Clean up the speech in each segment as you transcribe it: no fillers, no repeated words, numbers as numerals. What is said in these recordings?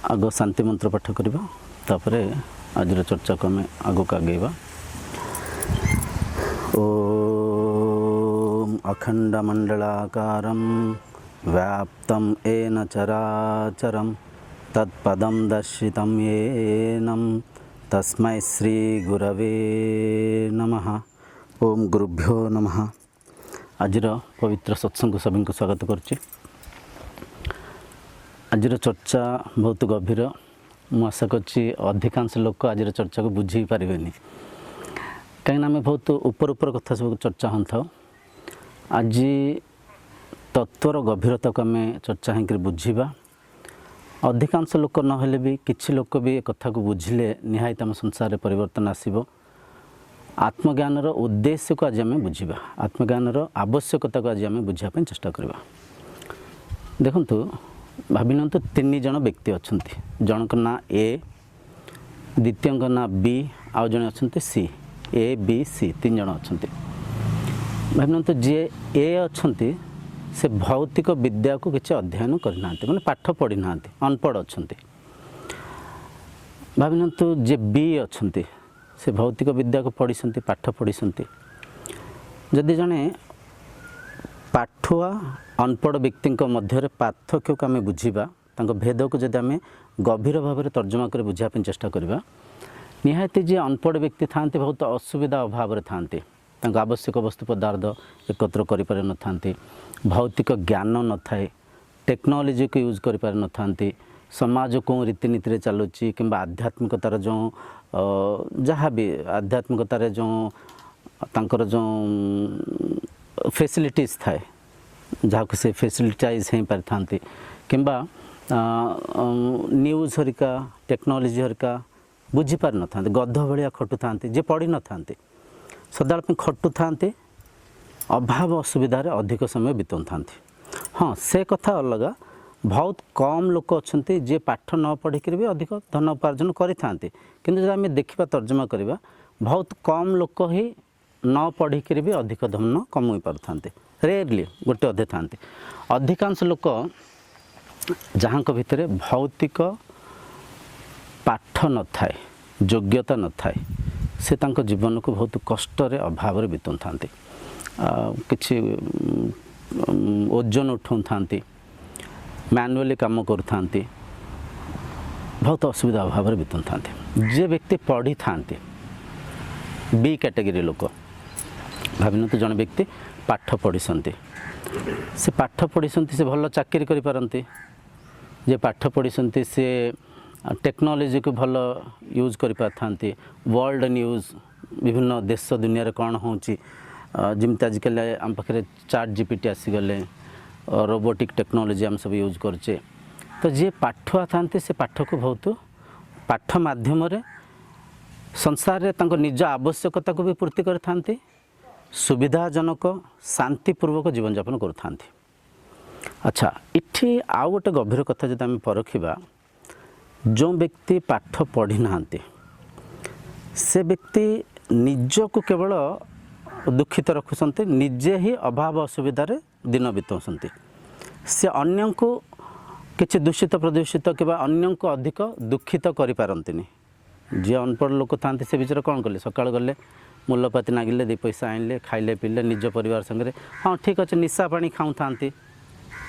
आग शांति मंत्र पाठ करवा तापर आज चर्चा को आम आग को आगेवा। ओम अखंडमंडलाकारं व्याप्तं येन चराचरं तत्पदं दर्शितं येनं तस्मै श्री गुरवे नमः। ओम गुरुभ्यो नमः। आज पवित्र सत्संग सभी को स्वागत करुच्ची। आज चर्चा बहुत गभीर। मु आशा करछि अधिकांश लोक आज चर्चा को बुझी पारे कहीं आम बहुत ऊपर कथा सब चर्चा हो था। आज तत्वर गभीरता को आम चर्चा होकर बुझा। अधिकांश लोक नहेले भी किछि लोक भी कथा को बुझिले निहायत आम संसार में परिवर्तन आसीबो। आत्मज्ञान उद्देश्य को आज आम बुझा, आत्मज्ञान आवश्यकता को आज आम बुझापी चेष्टा करवा। देखंतु भाविनतु तीन जन व्यक्ति अच्छा, जनक ना ए, द्वितीय ना बी, आउ जन अच्छा सी। ए बी सी तीन जन अच्छा। भाविनतु जी ए अच्छा से भौतिक विद्या को किसी अध्ययन करना, माने पाठ पढ़ी ना, अनपढ़ अच्छा। भाविनतु जे बी अच्छा से भौतिक विद्या को पढ़ी, पाठ पढ़ी। जदि जड़े पाठुआ अनपढ़ व्यक्ति मध्य पार्थक्य को आम बुझा, भेद को जब आम गभीर भाव में तर्जमा कर बुझापी चेष्टा करवा। निहाती जी अनपढ़ व्यक्ति था बहुत असुविधा अभाव था, आवश्यक वस्तु पदार्थ एकत्र कर न था, भौतिक ज्ञान न थाए, टेक्नोलोजी को यूज कर न था, समाज को रीतिनीति चलुची कि आध्यात्मिकतार जो जहाँ भी आध्यात्मिकतार जो तांकर जो फैसिलिटीज थाए जहाँ को से फैसिलिटाइज हो पारि थांती कि न्यूज हरिका टेक्नोलोजी हरिका बुझी पारि न थांती, गध भलिया खटु थांती, जे पढ़ी न थांती, सदाबेला खटु थांती, अभाव असुविधा रे अधिक समय बिताउ थांती। हाँ, से कथा अलग। बहुत कम लोक अच्छा जे पाठ न पढ़िक भी अधिक धन उपार्जन करि थांती, किंतु जब आम देखा तर्जमा करवा बहुत कम लोक ही न पढ़िक भी अधिक धन कमई पारथांते। रेयरली गोटे अधे था। अधिकांश लोक जहाँ भितर भौतिक पाठ न थाए, योग्यता न थाए, से तांको जीवन को बहुत कष्ट अभाव में बिताउ था। किछि ओजन उठाऊ था, मैनुअली काम कर बहुत असुविधा अभाव में बिताउ था। जे व्यक्ति पढ़ी था बी कैटेगरी लोक, भाविन तो जन व्यक्ति पाठ पढ़ी, से पाठ पढ़ी से भल चाकरी करि पारंती, जे पाठ पढ़ी से टेक्नोलोजी को भल यूज कर पारथांती। वर्ल्ड न्यूज विभिन्न देश दुनिया रे कौन होची, जमती आजिकल आम पाखे चाट जीपीटी आसीगले, रोबोटिक टेक्नोलोजी आम सब यूज करचे। तो जे पाठुआ था से पाठ को बहुत पाठ माध्यम संसार रे तांको निज आवश्यकता को भी पूर्ति करथांती, सुविधाजनक शांतिपूर्वक जीवन यापन करथांती। अच्छा, इठी आउ गोटे गभीर कथा जब आम परखिबा, जो व्यक्ति पाठ पढ़ी नांती से व्यक्ति निज को केवल दुखित रखुसंती, निजे ही अभाव असुविधा दिन बिताउसंती। से अन्य को किसी दूषित प्रदूषित कि अन्य को अधिक दुखित करि पारंतिनी। जी अनपढ़ लोक था से विचार कौन कले, सकाल गले मूल्यपाती नागिले, दी पैसा आनले, खाइले पीले, निज परिवार संगे हाँ ठीक अच्छे निशा पानी खाऊ था।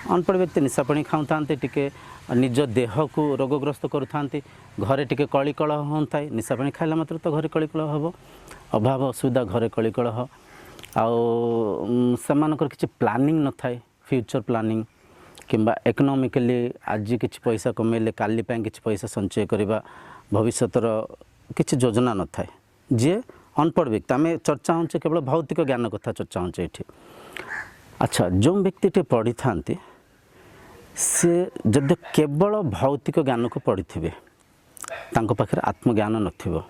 अनपढ़ व्यक्ति निशा पानी खाऊ था, टिके निज देह को रोगग्रस्त करुँच, घरे टिके कलिकल होता है। निशा पानी खाइला मात्र तो घरे कलिकल हम, अभाव असुविधा घरे कलिकल आमानकर किसी प्लानिंग न थाए, फ्यूचर प्लानिंग किंबा इकोनॉमिकली आज किसी पैसा कमेले काली किसी पैसा संचय करवा, भविष्यतर किसी योजना न थाए। जी अनपढ़ व्यक्ति आम चर्चा होचे केवल भौतिक ज्ञान कथा चर्चा होचे ये। अच्छा, जो व्यक्ति टे पढ़ी था से जब केवल भौतिक ज्ञान को पढ़ी थे, पाखे आत्मज्ञान नथिबो,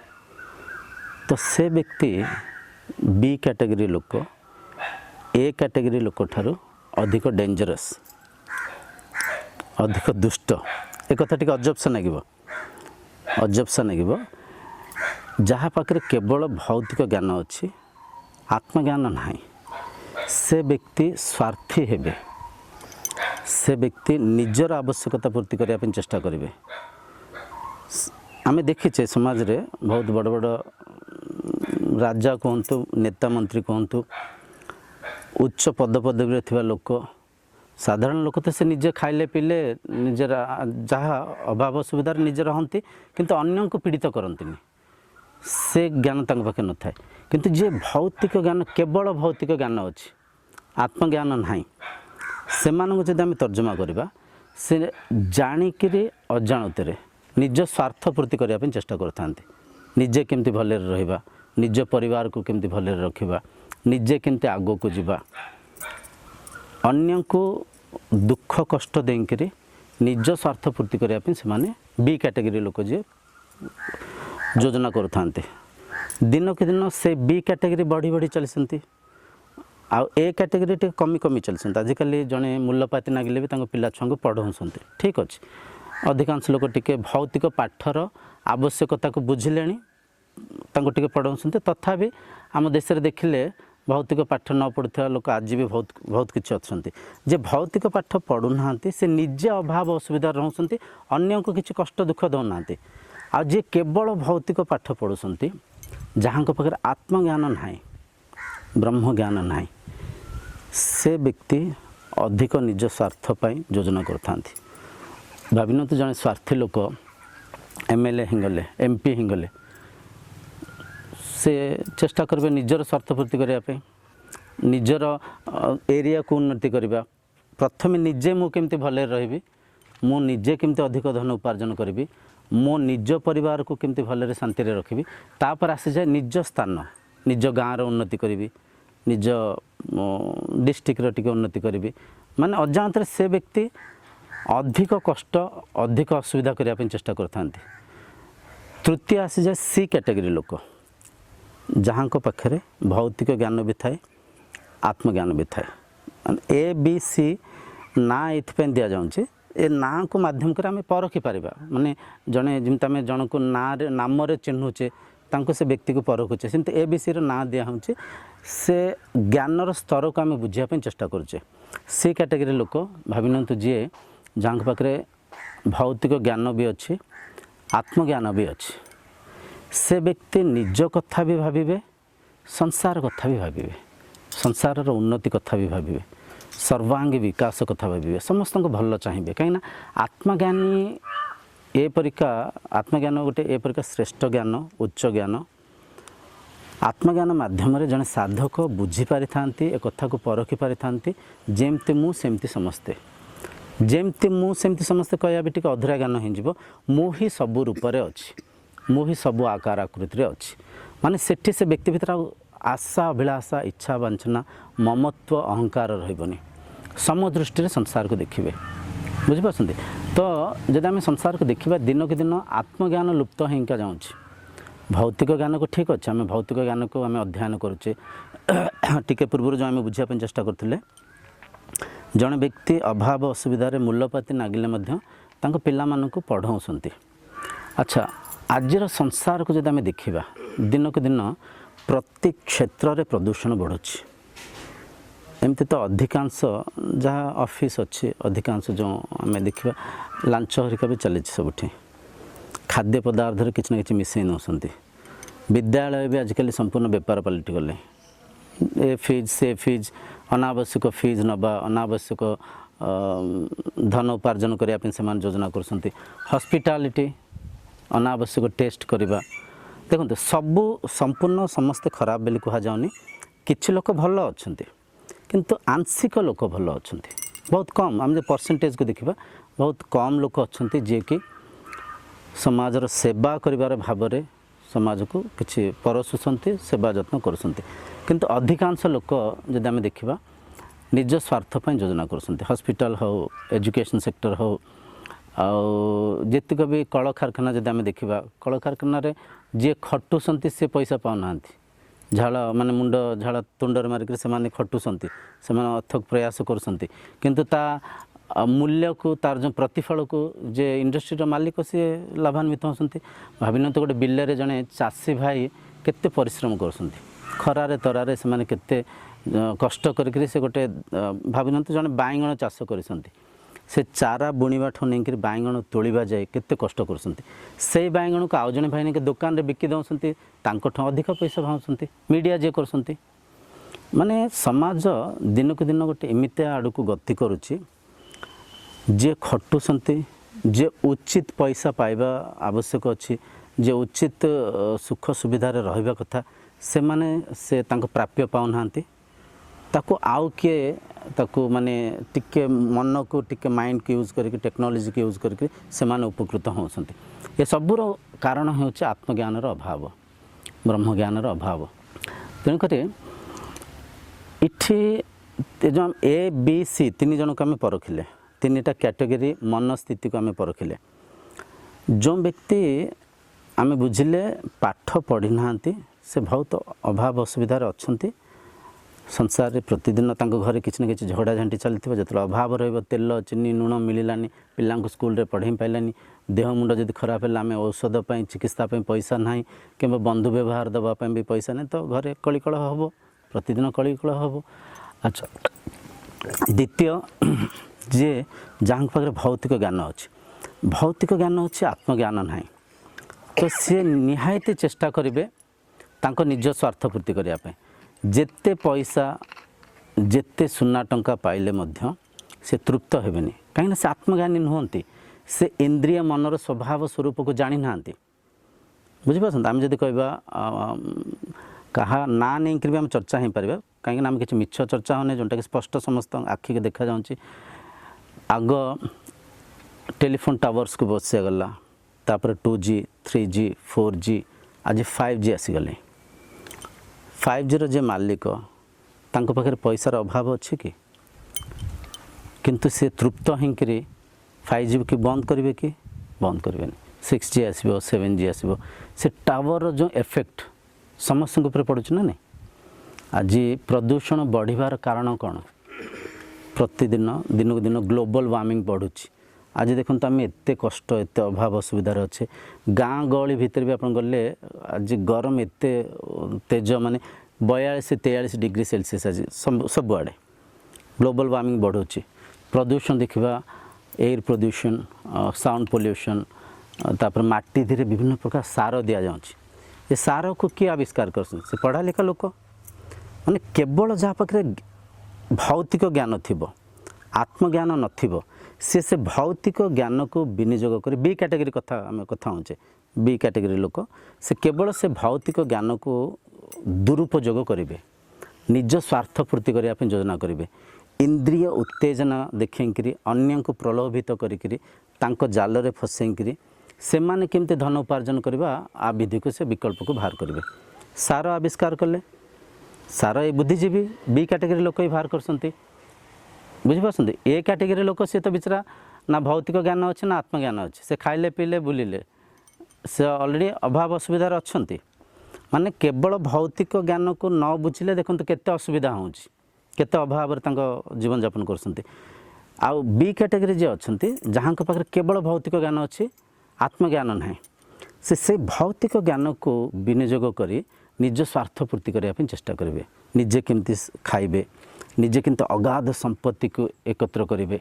तो से व्यक्ति बी कैटेगरी लोक ए कैटेगरी लोक ठारू अधिक डेंजरस, अधिक दुष्ट। एक कथा टिके अजबसा लगे, अजबसा लगे। जहाँ पाखे केवल भौतिक ज्ञान अच्छी, आत्मज्ञान नहीं, से व्यक्ति स्वार्थी हेबे, से व्यक्ति निजर आवश्यकता पूर्ति करने चेष्टा करेंगे। आमे देखीचे समाज रे बहुत बड़ बड़ राजा कहतु नेता मंत्री कहतु उच्च पद पदवी थिबा लोक साधारण लोक तो से निजे खाइले पीले निजे जहाँ अभाव असुविधा निजे रहती किंतु अन्य को पीड़ित करती से ज्ञान तंग पाखे न थाए किंतु जे भौतिक ज्ञान केवल भौतिक ज्ञान अच्छी आत्मज्ञान नाही से जब आम तर्जमा करवा से जाणिकी अजाणत निज स्वार्थ पूर्ति करने चेष्टा करते निजे केमती भले रहिबा निज परिवार को केमती भले रखिबा निजे केमती आगो को जीवा अन्य को दुख कष्ट देकरी निज स्वार्थ पूर्ति करने से बी कैटेगरी लोक जे योजना करुँते दिन के दिन से बी कैटेगरी बढ़ी बढ़ी चलती आउ ए कैटेगरी टे कमी कमी चलते आजिकल जड़े मूल्यपाती नागिले भी पिला छुआ को पढ़ाऊँच ठीक अच्छे अधिकांश लोक टिके भौतिक पाठर आवश्यकता को बुझिले टे पढ़ाऊँच तथापि आम देश में देखिले भौतिक पाठ न पढ़ुवा लोक आज भी बहुत बहुत किसी अच्छा जे भौतिक पाठ पढ़ुना से निजे अभाव असुविधा रोचे अन्य को किसी कष्ट दुख दौना आ जे केवल भौतिक पाठ पढ़ुं जहाँ पाखे आत्मज्ञान ना ब्रह्म ज्ञान ना से व्यक्ति अधिक निज स्वार्थपाई योजना करता भाविन तो जड़े स्वार्थी लोक एमएलए हिंगले एमपी हिंगले से चेष्टा करेंगे निजर स्वार्थपूर्ति करने निजर एरिया को उन्नति करवा प्रथम निजे मुझे भले रही मु निजे केमती अधिक धन उपार्जन करी मो निज परिवार को केमती भले शांति रखी तापर आसी जाए निज स्थान निज गाँव उन्नति करी निज डिस्ट्रिक्टर टी उन्नति करी माने अजाणत से व्यक्ति अधिक कष्ट अधिक असुविधा करने चेष्टा करते तृतीय आसी जाए सी कैटेगरी लोक जहाँ को पाखे भौतिक ज्ञान भी थाए आत्मज्ञान भी थाए ए बी सी ना ये दि जाऊँचे ए ना को माध्यम कर आम परखी पारिबा माने जड़े जमी आम जन को नाम चिन्हुचे तांको से व्यक्ति को परखुचे सेमती ए बी सी ना दिहूँ से ज्ञानर स्तर को आम बुझापी चेष्टा करुचे सी कैटेगरी लोक भाविनतु जी जहाँ पाखे भौतिक ज्ञान भी अच्छी आत्मज्ञान भी अच्छी से व्यक्ति निज कथा भी भाविबे संसार कथा भी भाविबे संसार उन्नति कथा भी भाविबे सर्वांगी विकास कथा भाविबे समस्त को भल चाहिए कहीं आत्मज्ञानी एपरिका आत्मज्ञान गोटे एपरिका श्रेष्ठ ज्ञान उच्च ज्ञान आत्मज्ञान माध्यम जड़े साधक बुझी पारि थांती ए कथा को परखी पारि थांती जेमती मु सेमती समस्ते जेमती मु सेमती समस्ते कहया भी टिके अधूरा ज्ञान हो मु ही सबु रूपरे अच्छी मु ही सबु आकार आकृति अच्छी माने सेठी से व्यक्ति भीतर आशा अभिलाषा इच्छा वांछना ममत्व अहंकार रही समदृष्टि संसार को देखिए बुझिपारती तो जब आम संसार को देखा दिन के दिन आत्मज्ञान लुप्त होगा जाऊँ भौतिक ज्ञान को ठीक अच्छे आम भौतिक ज्ञान को आम अध्ययन करुचे टिके पूर्व जो आम बुझापी चेष्टा करते जड़े व्यक्ति अभाव असुविधार मूल्यपाती नागिले पिला पढ़ाऊँच अच्छा आजर संसार को जब आम देखा दिन को दिन प्रति क्षेत्र में प्रदूषण बढ़ुଛି एमती तो अधिकांश जहाँ ऑफिस अच्छी अधिकांश जो आम देखा लांच हरिका भी चली सबुठी खाद्य पदार्थ किसी ना कि मिसई नौंती विद्यालय भी आजिकल संपूर्ण बेपार पलटि गले ए फीज से फीज अनावश्यक फीज नवा अनावश्यक धन उपार्जन करने से योजना कर हॉस्पिटैलिटी अनावश्यक टेस्ट करवा देखते सबू संपूर्ण समस्ते खराब बोली कह जाऊनी किछि लोक भल अच्छा किंतु आंशिक लोक भल अच्छा बहुत कम आम परसेंटेज को देखा बहुत कम लोक अच्छा जी कि समाजर सेवा करिवार भाव में समाज को किसी परसुंट सेवा जत्न करुँच किंतु अधिकांश लोक जब आम देखा निज स्वार्थपाई योजना करुँच हॉस्पिटल हो एजुकेशन सेक्टर हो जीतक भी कल कारखाना जब आम देखा कल कारखाना जी खटुंट सी पैसा पाऊना झाड़ माने मुंड झाड़ तुंडर मारिक से खटुंट से अथक प्रयास करुँच किंतु ता मूल्य को तार जो प्रतिफल को जे इंडस्ट्री मालिक सी लाभान्वित होती भाविन तो गोटे बिल जड़े चाषी भाई केते परिश्रम कर खरारे तरारे से केते कष्ट करके से गोटे भाविन तो जड़े बाइगण चाष कर से चारा बुणवा ठू नहीं बैगण तोड़ा जाए केते कष्ट कर बैगण को आउ जड़े भाई नहीं दुकान में बिकी दौरान अधिक पैसा भावुं मीडिया जे कर माने समाज दिन को दिन गोटे एमती आड़ को गति करुच्ची जे खटुंट जे उचित पैसा पाइबा आवश्यक अच्छी जे उचित सुख सुविधार रहा कथा से माने से तांको प्राप्य पाऊना ताको आउ किए ताको माने टिके मन को टिके माइंड को यूज करके टेक्नोलोजी को यूज करके से माने उपकृत होउछन्ति ये सबूर कारण होउछ आत्मज्ञान अभाव ब्रह्म ज्ञान अभाव तेणुक इठी जो ए बी सी तीन जन को आम परखिले तीनटा कैटेगरी मन स्थिति को आम परखिले जो व्यक्ति आम बुझिले पाठ पढ़ी ना से बहुत अभाव असुविधार अच्छा संसार रे प्रतिदिन तांको घरे किसी न कि झगड़ा झांटी चली जो अभाव रही तेल चीनी लुण मिलानी पिला स्कूल पढ़े पारानी देह मुंड जब खराब है आम औषध चिकित्सा पैसा ना कि बंधु व्यवहार दवापाई भी पैसा नहीं तो घरे कलिकल हम प्रतिदिन कलिकल हम। अच्छा द्वितीय जे जहाँ पाखे भौतिक ज्ञान अच्छे भौतिक ज्ञान अच्छे आत्मज्ञान ना तो सी निहायती चेष्टा करेंगे तांको निज स्वार्थपूर्ति करने जेते पैसा जेते सुना टंका पाइले मध्य से तृप्त हेबेनी कहीं से आत्मज्ञानी नुहंती से इंद्रिय मनर स्वभाव स्वरूप को जानी ना बुझीपार आम जब कहवा कहा ना नहीं भी आम चर्चा हो पार कहीं आम किसी मिछ चर्चा होने जोटा कि स्पष्ट समस्त आखि के देखा जाऊँगी आग टेलीफोन टावर्स को बसिगला तापर 2G 3G 4G आज 5G आसीगले 5G रो जे मालिक तांको पाखे पैसार अभाव अच्छे कि किंतु से तृप्त होकर 5G की बंद करेंगे कि बंद करेंगे 6G आसो 7G आसो से टावर जो इफेक्ट समस्त ऊपर पड़ुछ ना नहीं आज प्रदूषण बढ़िबार कारण कौन प्रतिदिन दिन को दिन ग्लोबल वार्मिंग बढ़ुची आज देखो आम एत कष्ट एत अभाव असुविधार अच्छे गाँ गहली भितर भी आप गले आज गरम एत तेज माने 42-43 डिग्री सेल्सियस आज सबुआड़े ग्लोबल वार्मिंग बढ़ुची प्रदूषण देखा एयर प्रदूषण साउंड पोल्यूशन तापर माटी धीरे विभिन्न प्रकार सार दि जाऊँगी ये सार को किए आविष्कार कर पढ़ा लिखा लोक माने केवल जहाँ पाखे भौतिक ज्ञान थी आत्मज्ञान नथिबो से भौतिक ज्ञान को विनियोग कर बी कैटेगरी कथा आम कथा होचे बी कैटेगरी लोक से केवल से भौतिक ज्ञान को दुरुपयोग करेंगे निज स्वार्थपूर्ति करने योजना करेंगे इंद्रिय उत्तेजना देखेकरी अन्य को प्रलोभित करी जाल रे फसैकरी से माने केमते धन उपार्जन करवा आ विधि को से विकल्प को बाहर करेंगे सार आविष्कार कले सार ये बुद्धिजीवी बी कैटेगरी लोक ही बाहर कर बुझीपार ए कैटेगरी लोक सी तो बिचरा ना भौतिक ज्ञान अच्छे ना आत्मज्ञान अच्छे से खाइले पीले बुलिले से अलरेडी अभाव असुविधार अच्छा माने केवल भौतिक ज्ञान को न बुझिले देखो केते असुविधा होउछि केते अभाव जीवन यापन कर आउ बी कैटेगरी जे अच्छा जहाँ पाखे केवल भौतिक ज्ञान अच्छे आत्मज्ञान ना से भौतिक ज्ञान को विनियोग करी निज स्वार्थपूर्ति करने चेष्टा करेंगे निजे केमती खाइबे निजे किंतु अगाध संपत्ति को एकत्र करेंगे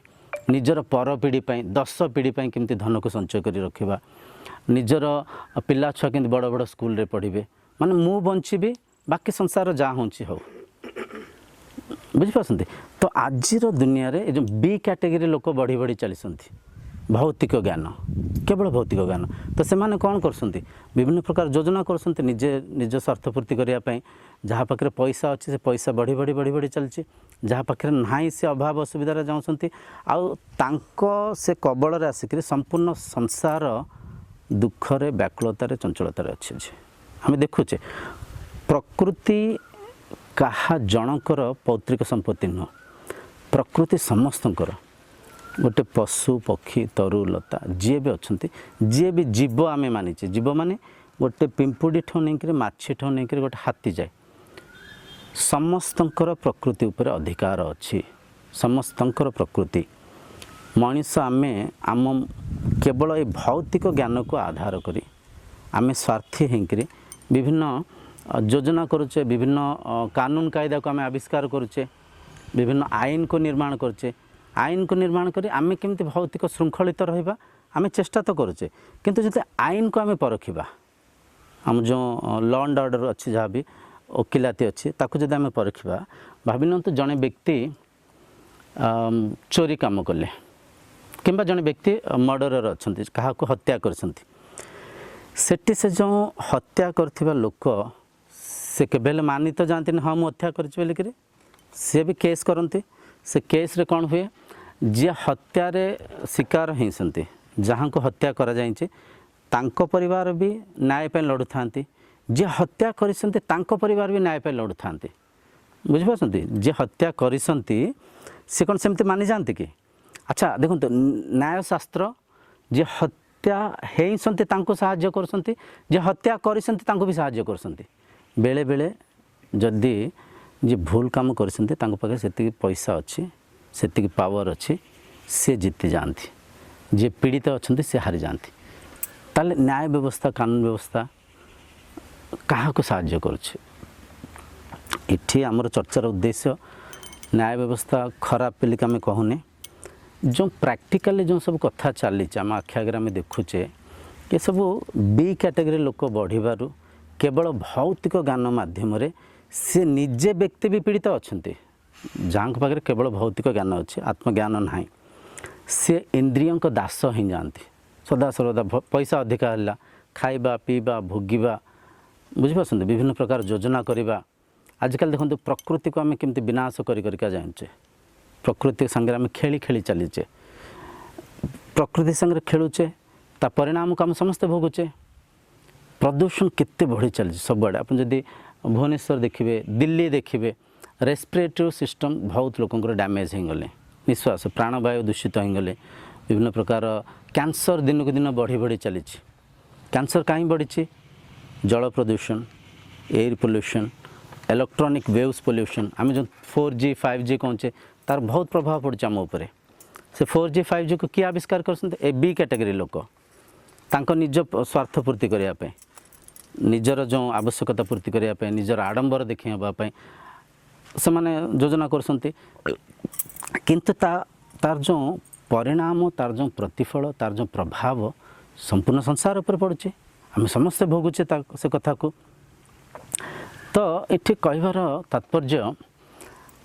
निजर पर पीढ़ी 10 पीढ़ी केमती धन को संचय कर रखा निजर पिला छुआ के बड़ बड़ स्कूल रे पढ़े माने मु बंची बाकी संसार जहाँ हूँ हो बुझीपार तो आज दुनिया रे जो बी कैटेगरी लोक बढ़ी बढ़ी चली भौतिक ज्ञान केवल भौतिक ज्ञान तो से माने कौन कर विभिन्न प्रकार योजना कर निजे निज स्वार्थपूर्ति करने जहाँ पाखे पैसा अच्छे से पैसा बढ़ी बढ़ी बढ़ी बढ़ी चलती जहाँ पाखे ना से अभाव असुविधा जाऊँच आउ से कबल आसिक संपूर्ण संसार दुखरे व्याकुलतार चंचलतार अच्छे आम देखुचे प्रकृति कहा जनकर पौत्रिक संपत्ति नुह प्रकृति समस्तंकर गोटे पशु पक्षी तरु लता जी भी अच्छा जी भी जीव आम मानिचे जीव माने गोटे पिंपुड़ी ठू नहीं माछी ठू नहीं गोटे हाथी जाए समस्तंकर प्रकृति उपर अधिकार अच्छी समस्तंकर प्रकृति मनीष आमे आम केवल ये भौतिक ज्ञान को आधार करी आमे स्वार्थी होकर विभिन्न योजना करुचे विभिन्न कानून कायदा को आम आविष्कार करुचे विभिन्न आईन को निर्माण करुचे आईन को निर्माण करी आमे केमती भौतिक श्रृंखलित रहिबा आमे चेष्टा तो करुचे किंतु जदि आईन को आमे परखिबा आम जो लॉ एंड ऑर्डर अच्छी जहाँ भी वकिलाती अच्छी ताकू जदि आमे परखिबा भाविनतु जड़े व्यक्ति चोरी काम कले किंबा जड़े व्यक्ति मर्डरर अच्छा क्या हत्या करछंती सेठी से जो हत्या करथिबा लोक से केबेले मानी तो जानते हाँ मुझे हत्या कर सी भी केस करती से केस रे कौन हुए जी हत्यार शिकार होती जहाँ को हत्या करा जाइछे तांको परिवार भी न्याय पे लड़ू था जी हत्या करिसंती तांको परिवार भी न्याय पे लड़ू था बुझिपारछंती जी हत्या करिसंती से कौन सेमती मानी जानती कि अच्छा देखो न्यायशास्त्र जी हत्या हेइसंती तांको साहाय्य करसंती जे हत्या करिसंती तांको भी साहाय्य करसंती बेले बेले जदि जी भूल काम करसंती तांको पाखे सेतिकी पैसा अच्छी सेतिकी पावर अच्छी से जीति जाती जे पीड़ित अच्छा से हारी जाती ताले न्याय व्यवस्था कानून व्यवस्था क्या साहाय्य करुच्छे इठी आमर चर्चार उद्देश्य न्याय व्यवस्था खराब बोलिक आम कहूने जो प्रैक्टिकली जो सब कथा चली आम आखि आगे आम देखुचे ये सब बी कैटेगरी लोक बढ़िबारु केवल भौतिक ज्ञान माध्यम से निजे व्यक्ति भी पीड़ित अच्छा जहाँ पाखे केवल भौतिक ज्ञान अच्छे आत्मज्ञान ना सी इंद्रियों को दास ही जाती सदा सर्वदा पैसा अधिका है खाइबा पीवा भोगिबा बुझिपारछंती विभिन्न प्रकार योजना करवा आजिकल देखो प्रकृति को आम केमती विनाश करके जाचे प्रकृति संगे आम खेली खेली चलीचे प्रकृति संगे खेलुचे ता परिणाम को आम समस्ते भोगुचे प्रदूषण केते बढ़ी चली सबुआड़े आप जदि भुवनेश्वर देखिए दिल्ली देखिए रेस्पिरेटरी सिस्टम बहुत लोकंर डैमेज हो गले निश्वास प्राणवायु दूषित हो गले विभिन्न प्रकार कैंसर दिन को दिन बढ़ी बढ़ी चली कैंसर कहीं बढ़ी जल प्रदूषण air pollution electronic waves pollution आम जो 4G 5G कहचे तार बहुत प्रभाव पड़े आम उपर से 4G 5G को किए आविष्कार कर बी कैटेगरी लोक तांको निज स्वार्थ पूर्ति करने निजर जो आवश्यकता पूर्ति करने निजर आडंबर देखापी से मैंने योजना करसंती किंतु तार जो परिणाम तार जो प्रतिफल तार जो प्रभाव संपूर्ण संसार पर पड़ुचे आम समस्ते भोगुचे से कथा को तो ये कहबार तात्पर्य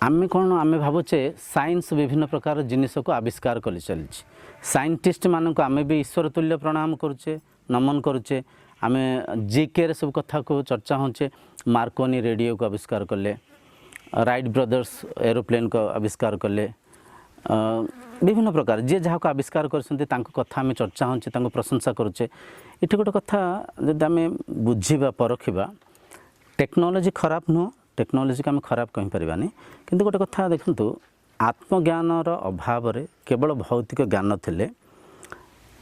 आमे कौन आमे भावुचे साइंस विभिन्न प्रकार जिनिस को आविष्कार कर चली साइंटिस्ट मान को आमे भी ईश्वर तुल्य प्रणाम करुचे नमन करुचे आमे जीके सब कथा को चर्चा होचे मार्कोनी रेडियो को आविष्कार कले राइट ब्रदर्स एरोप्लेन को आविष्कार कले विभिन्न प्रकार जी जहाँ को आविष्कार करते कथा आम चर्चा होचे प्रशंसा करुचे ये गोटे कथा जब आम बुझा परखा टेक्नोलोजी खराब नुह टेक्नोलोजी को आम खराब कहींपारानी किंतु गोटे कथा देखु आत्मज्ञानर अभाव केवल भौतिक ज्ञान थिले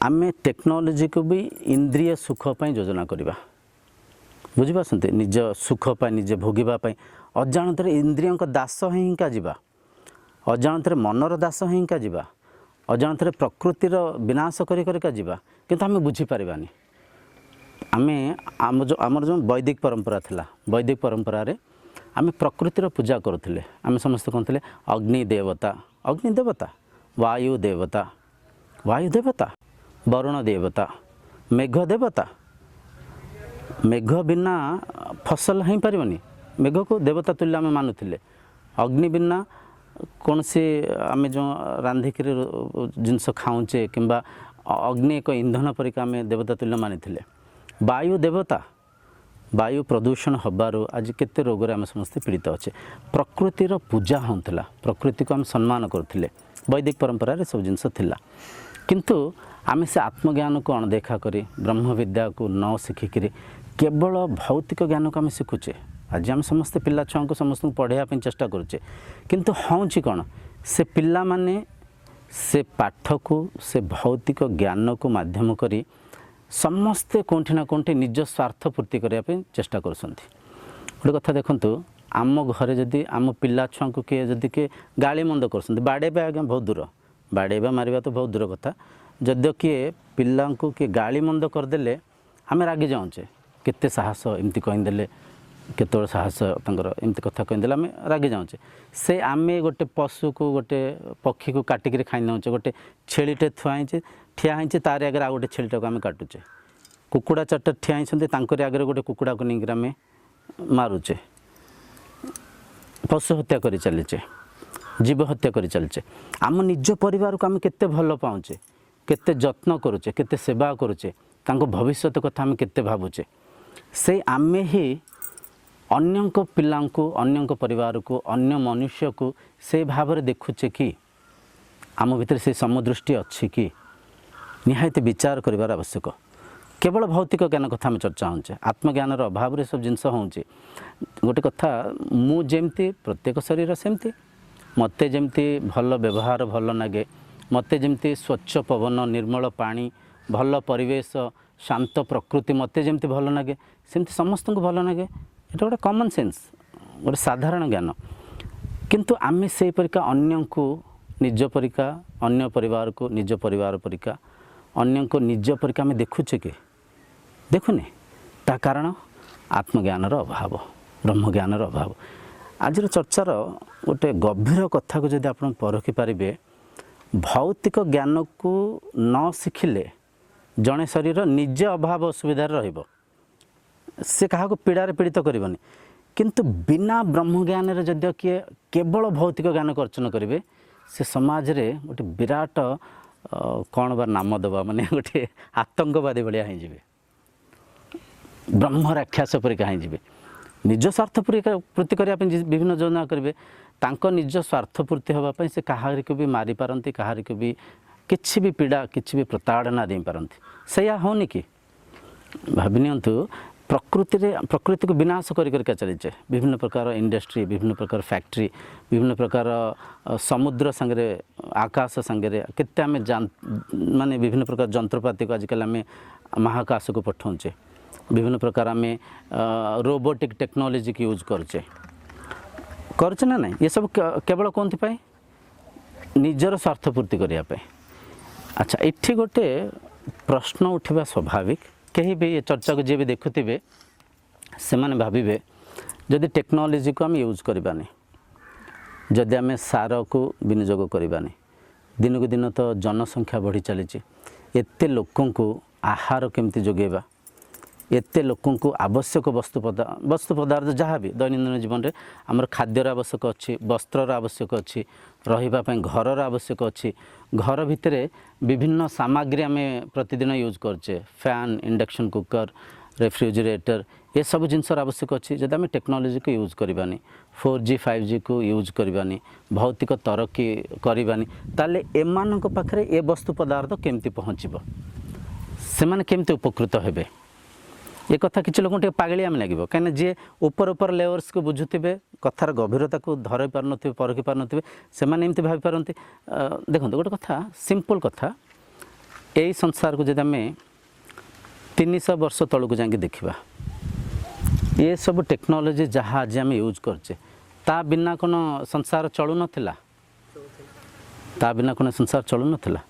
आम टेक्नोलोजी को भी इंद्रिय सुखपाई योजना करवा बुझिपारछंती निज सुखपाई निजे भोगवाई अजाणत इंद्रियों दास हिंका जा अजाणत मनर दास हिंका जा अजाणत प्रकृतिर विनाश करका जा किंतु आम बुझीपारानी आम जो वैदिक परंपरा थिला वैदिक परंपरा रे आम प्रकृतिर पूजा करुले आम समस्त कहते अग्नि देवता वायु देवता वरुण देवता मेघ देवता मेघ बिना फसल हो पारनी मेघ को देवता तुल्य आम मानुले अग्नि बिना कौन सी आम जो रांधिक जिनस खाऊचे किंबा अग्नि एक ईंधन परिका आम देवता तुल्य मानी वायु देवता वायु प्रदूषण हबारू आज केते रोग आम समस्ते पीड़ित अच्छे प्रकृतिर पूजा होता प्रकृति को आम सम्मान करुले वैदिक परंपरा रे सब जिनस थिला किंतु आम से आत्मज्ञान को अणदेखा करी ब्रह्म विद्या को न शिखिकी केवल भौतिक ज्ञान को आम शिखुचे आज आम समस्ते पिला छुआ को समस्त पढ़ाई चेष्टा करुचे किंतु हूँ कौन से पिला माने से पाठ को से भौतिक ज्ञान को माध्यम करी समस्ते कौटी ना कौटी निज स्वार्थ पूर्ति करने चेष्टा कर गोटे कथा देखु आम घरे जदि आम पिला छुआ को किए जदि किए गाड़ी मंद कर बाड़ेबा आज्ञा बहुत दूर बाड़ेबा मारिबा तो बहुत दूर कथा जदिओ किए पिला को किए गाड़ी मंद करदे आम रागी जाऊे केते साहस एमती कहीदेले केतବେଳେ साहस तांकर एमती कथा कहीदेले आम रागी जाऊे से आम गोटे पशु को गोटे पक्षी को काटिक खाई नौचे गोटे छेलीटे थुआई ठिया होती तार आगे आ गोटे छेलीटा को आम काटुचे कुकुड़ा चारटा ठिया होती आगे गोटे कुकुड़ा को नहीं आम मारुचे पशु हत्या कर चलीचे जीव हत्या कर चलचे आम निज परिवार को आम केते भल पाऊचे केते जत्न करुचे केते सेवा करुचे तांको भविष्य कथा आम केते भावुचे से आम ही अन्य पिला अन्य परिवार को अन्य मनुष्य को से भाव में देखुचे कि आम भितर से समदृष्टि अच्छी कि निहायती विचार करिवार आवश्यक केवल भौतिक ज्ञान कथा में चर्चा होचे आत्मज्ञान अभाव रे सब जिनस होचे गोटे कथा मु जेमती प्रत्येक शरीर सेमती मते जेमती भल व्यवहार भल लगे मते जेमती स्वच्छ पवन निर्मल पानी भल परिवेश शांत प्रकृति मते जेमती भल लगे सेमती समस्त को भल लगे ये गोटे कॉमन सेंस गोटे साधारण ज्ञान किंतु आम से परिका अन्य को निज परिका अन्य परिवार को निज परिवार परिका अन्य को निज परिका आम देखुचे कि देखुने ता कारण आत्मज्ञानर अभाव ब्रह्मज्ञानर अभाव आज चर्चार गोटे गभीर कथा को जदि आप परखि पारे भौतिक ज्ञान को न शिखिले जड़े शरीर निजे अभाव असुविधार रहिबो से क्या पीड़ार पीड़ित करनी किंतु बिना ब्रह्म ज्ञान जदि किए केवल भौतिक ज्ञान को अर्चन करेंगे से समाज रे गोटे विराट कौन बा नाम दबा माने गोटे आतंकवादी भाया हो ब्रह्म राक्षस परिका हो निज स्वार्थ पूर्ति करने विभिन्न योजना करेंगे तांको निज स्वार्थ पूर्ति होगापाई से कहार को भी मारी पारती कहार को भी किसी भी पीड़ा किसी भी प्रताड़ना दे पारती सैया होनी कि भाविनियंतु प्रकृति को विनाश कर चलीचे विभिन्न प्रकार इंडस्ट्री विभिन्न प्रकार फैक्ट्री विभिन्न प्रकार समुद्र संगे आकाश संगे केते आम माने विभिन्न प्रकार जंत्रपाति को आजिकल आम महाकाश को पठाऊे विभिन्न प्रकार आम रोबोटिक टेक्नोलोजी की यूज करचे ना नहीं ये सब केवल कौन पाई निजर स्वार्थ पूर्ति करने अच्छा इठी गोटे प्रश्न उठा स्वाभाविक कहीं भी ये चर्चा को जी भी देखुवे से मैंने भावे जदि टेक्नोलोजी को आम यूज करवानी जदि आम सार को विनियोग करवानी दिन को दिन तो जनसंख्या बढ़ी चली एते लोकों को आहार केमती जोगेबा एते लोकों को आवश्यक वस्तु पदार्थ जहाँ भी दैनंदिन जीवन में आमर खाद्यर आवश्यक अच्छी वस्त्र आवश्यक अच्छी रही घर आवश्यक अच्छी घर भितर विभिन्न सामग्री आम प्रतिदिन यूज करचे फैन इंडक्शन कुकर रेफ्रिजरेटर ये सब जिनस आवश्यक अच्छी जब आम टेक्नोलोजी को यूज करवानी 4G 5G को यूज करवानी भौतिक तरक्की करवानी ताले एमान पाखे ए वस्तु पदार्थ केमती पहुँचब से माने केमती उपकृत हेबे ये कथा किसी लोग पागलियाम लगे कहीं जी ऊपर ऊपर लेयर्स को बुझुवे कथार गभीरता को धर पार न परखि पार नथिबे से माने एमती भाभी पारती देखो गोटे कथा सिंपल कथा यही संसार को जब आम 300 वर्ष तलू जाके देखा ये सब टेक्नोलोजी जहाँ आज आम यूज करचे ता बिना कौन संसार चलु नथिला ता बिना कौन संसार चलु नथिला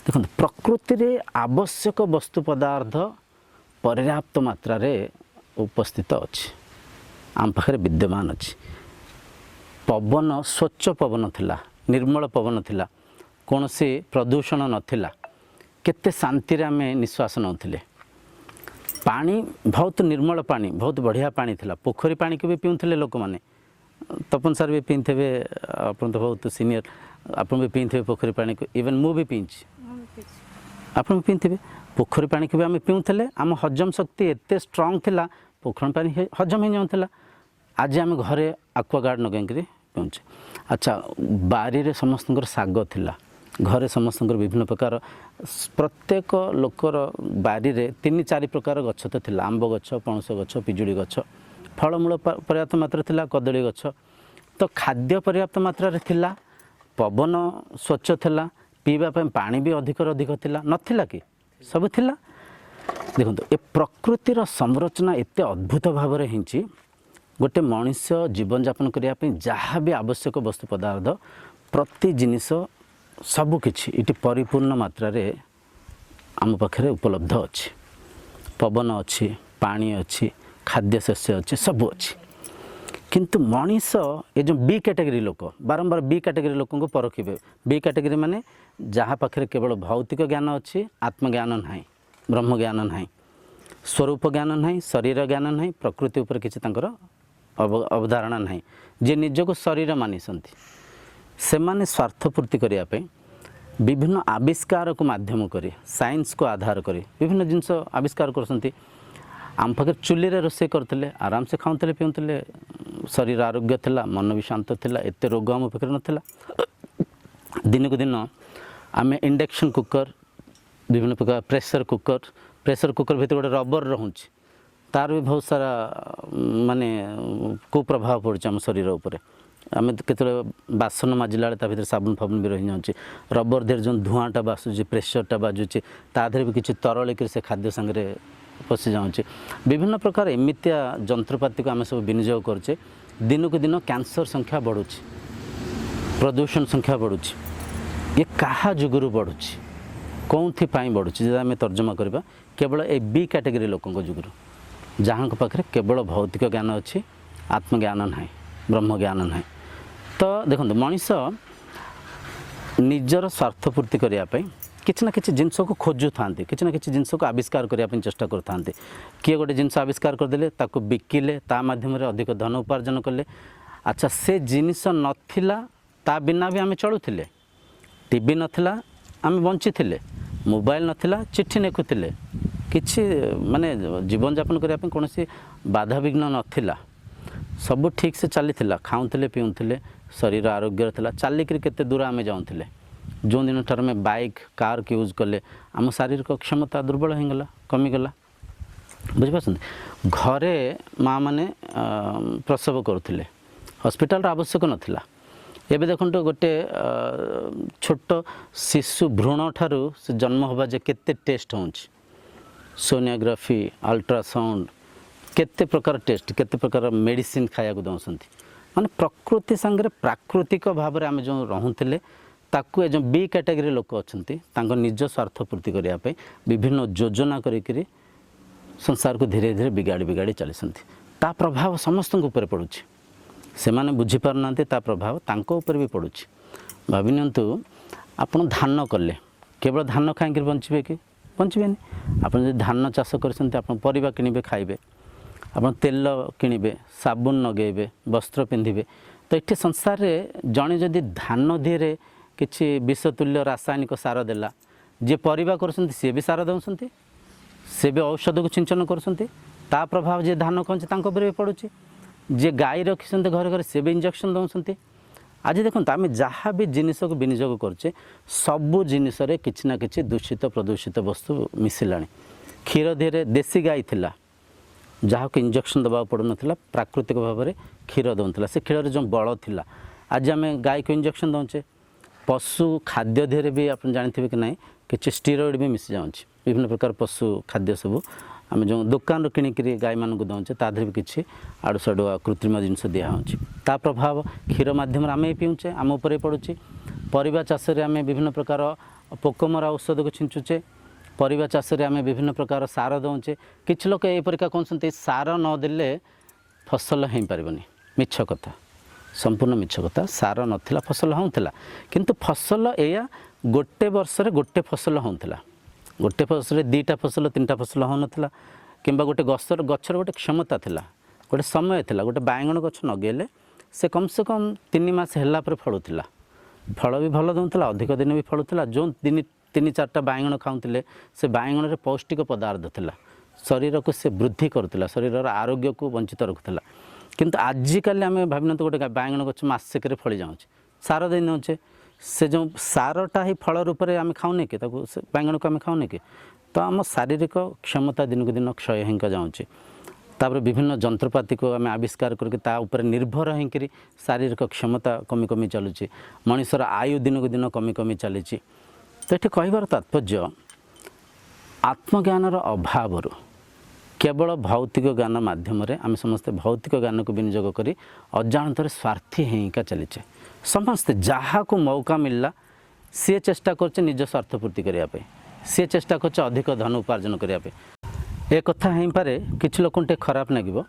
देखो प्रकृति रे आवश्यक वस्तु पदार्थ पर्याप्त मात्रा रे उपस्थित अच्छी आम पाखे विद्यमान अच्छी पवन स्वच्छ पवन थिला निर्मल पवन थिला कौन से प्रदूषण नथिला केते शांति रे आमे निश्वास नौथिले पानी बहुत निर्मल पानी बहुत बढ़िया पानी थिला पोखरी पानी को भी पीउथिले लोक माने तपन सर भी पीथे आपन तो बहुत सीनियर आपन भी पीथे पोखरी पानी को इवन मु भी पीछि आपन पीथे पोखरी पानी को भी आम पीउथिले आम हजम शक्ति एते स्ट्रांग थिला पोखरी पानी हजम हो जाऊला आज आम घरे एक्वागार्ड नगेंकरी पीउचे अच्छा बारी रे समस्त साग थिला घरे समस्त विभिन्न प्रकार प्रत्येक लोकर बारी रे 3-4 प्रकार गछ तो थिला आंब गछ पणस गछ पिजुड़ी गछ फलमूल पर्याप्त मात्रा थिला कदली गछ तो खाद्य पर्याप्त मात्रा रे थिला पवन स्वच्छ थिला पीवा पानी भी अधिक थिला नथिला कि सब थिला देखो ए प्रकृतिर संरचना एते अद्भुत भाव में हिंची गोटे मनुष्य जीवन यापन करने जहाँ भी आवश्यक वस्तु पदार्थ प्रति जिनिस सबकिछि इटी परिपूर्ण मात्रा रे आम पाखे उपलब्ध अच्छी पवन अच्छी पानी अच्छी खाद्य शस्य अच्छी सब अच्छी किंतु मनीष ये जो बी कैटेगरी लोक बारंबार बी कैटेगरी लोक को परखिबे। बी कैटेगरी माने जहाँ पाखे केवल भौतिक ज्ञान अच्छी आत्मज्ञान ना ब्रह्म ज्ञान ना स्वरूप ज्ञान ना शरीर ज्ञान ना प्रकृति उपर किसी अवधारणा ना जे निजक शरीर मानी से माने स्वार्थपूर्ति करने विभिन्न आविष्कार को माध्यम करी साइंस को आधार करी विभिन्न जिनस आविष्कार करसंती। आम पाखे चुली रे रोषे करते आराम से खाऊले पीउले शरीर आरोग्य थिला मन भी शांत थिला एत रोग आम पाखे नाला। दिन को दिन आम इंडक्शन कुकर विभिन्न प्रकार प्रेशर कुकर भितर गोटे रबर रोचे तार भी बहुत सारा माने कुप्रभाव पड़े आम शरीर उपर। आम केत बासन माजिला भर साबुन फाबुन भी रही जाऊँच रबर देर जो धुआँटा बासुची प्रेसरटा बाजुची तादे भी किसी तरलिक से खाद्य सांगे पशि जाऊँच। विभिन्न प्रकार एमितिया जंत्रपाति को आम सब विनियोग करचे। दिन को दिन कैंसर संख्या बढ़ुची प्रदूषण संख्या बढ़ुची ये क्या जुगुरु बढ़ुची कौन बढ़ुची जब आम तर्जमा करवा केवल ए बी कैटेगरी लोकों जुगुरु जहाँ पाखे केवल भौतिक ज्ञान अच्छी आत्मज्ञान ना ब्रह्म ज्ञान ना। तो देखो मनीष निजर स्वार्थपूर्ति करने किसी ना किसी जिनस को खोजु था किसी ना किसी जिनस को आविष्कार करने चेष्टा करते किए गोटे जिनस आविष्कार करदे ताकू बिकिले ता माध्यम अधिक धन उपार्जन कले। अच्छा से जिनिस नथिला ता बिना भी आम चलुले टीवी नथिला आम बंची थे मोबाइल नथिला चिट्ठी लिखुले किसी माने जीवन यापन करने कौन बाधा विघ्न नथिला सब ठीक से चली खाऊले पीऊले शरीर आरोग्य था चलिक केते दूर आम जाऊँले जो दिन ठार में बाइक कार के यूज कले आम शारीरिक क्षमता दुर्बल होगला कमीगला बुझिपार। घरे माँ मैंने प्रसव करुले हॉस्पिटल आवश्यक नाला एबे देखो गोटे छोट शिशु भ्रूण ठारू से जन्म होगा जे केते टेस्ट हो सोनियोग्राफी अल्ट्रासाउंड केते प्रकार टेस्ट केते प्रकार मेडिसिन खाया दौरान माने प्रकृति सांगे प्राकृतिक भाव में आम जो रोते ताकू जो बी कैटेगरी लोक अच्छा निज स्वार्थ पूर्ति करने विभिन्न योजना करी संसार को धीरे धीरे बिगाड़ी बिगाड़ी चलती ता प्रभाव समस्त ऊपर पड़ुछि से माने बुझी पार ना ता प्रभाव तांको ऊपर भी पड़ुछि। भावी नियंतु आपण धान कले केवल धान खाई बंचे कि बंचे आप धान चाष कर किणवे खाइबे आप तेल किणवे साबुन नगेबे वस्त्र पिंधे तो ये संसार में जड़े जदि धान धीरे किसी विषतुल्य रासायनिक सार देला जे परिवा करसंती सी भी सार दौरान सी भी औषध को सिंचन करता प्रभाव जे धान कौन तांको पर भी पड़ुछि जे गाई रखी घर घर सी भी इंजेक्शन दौरान। आज देखो आम जहाँ भी जिनिस को विनियोग करचे सबू जिनिस किसी ना कि दूषित प्रदूषित वस्तु मिसिला। क्षीर धीरे देसी गाई थिला जहाँ को इंजेक्शन दबा पड़ ना प्राकृतिक भाव में क्षीर दौला से क्षीर जो बल थिला आज आम गाई को इंजेक्शन दौचे पशु खाद्य धीरे भी आप जानते कि ना कि स्टीरॉइड भी मिसी जाऊँ विभिन्न प्रकार पशु खाद्य सब आम जो दुकान किणिक गाई मान दौचे तादे भी किसी आड़ू साड़ुआ कृत्रिम जिनस दिहूँ ता प्रभाव क्षीर मध्यम आम पीऊचे आम उपर पड़ुछि। परिवा चाष आम विभिन्न प्रकार पोकमरा औषध को छिंचुचे परिवा चाष आम विभिन्न प्रकार सार दौचे किछि लोक एपरिका कहते सार नदेले फसल हो पारबनी मिछ कथा संपूर्ण मिछ कथा सार नथिला फसल होउथिला किंतु फसल एया गोटे वर्ष रे गोटे फसल होउथिला गोटे वर्ष रे दीटा फसल तीनटा फसल हो नथिला किंबा गोटे गछर गोटे क्षमता थिला गोटे समय थिला गोटे बायगण गछ नगेले से कम 3 मास होला पर फलुथिला फल भी भल दउथिला अधिक दिन भी फलुथिला जो तीन चारटा बायगण खाउथिले से बायगण रे पौष्टिक पदार्थ थिला शरीर को से वृद्धि करुथिला शरीर आरोग्य को वंचित रखुथिला किंतु आजिकल आम भावना तो गोटे बायगण गछ मासिक फली जाऊँ सार दे नौचे से जो सारटा ही फल रूप में आम खाऊने कि बायगण को आम खाऊने कि तो आम शारीरिक क्षमता दिन को दिन क्षय होगा जाऊँच तापर विभिन्न जंत्रपाति को आम आविष्कार करके निर्भर होकर शारीरिक क्षमता कमी कमी चलुची मनुष्यर आयु दिन को दिन कमी कमी चली तो ये कहबार तात्पर्य आत्मज्ञानर अभाव केवल भौतिक ज्ञान माध्यम आम समस्ते भौतिक ज्ञान को विनियोग कर अजाणत स्वार्थी होगा चलीचे समस्ते जहाँ को मौका मिलला सी चेष्टा कर निज स्वार्थपूर्ति करने सी चेष्टा कर अधिक धन उपार्जन करने एक कथा हो पारे किसी लोक खराब लगे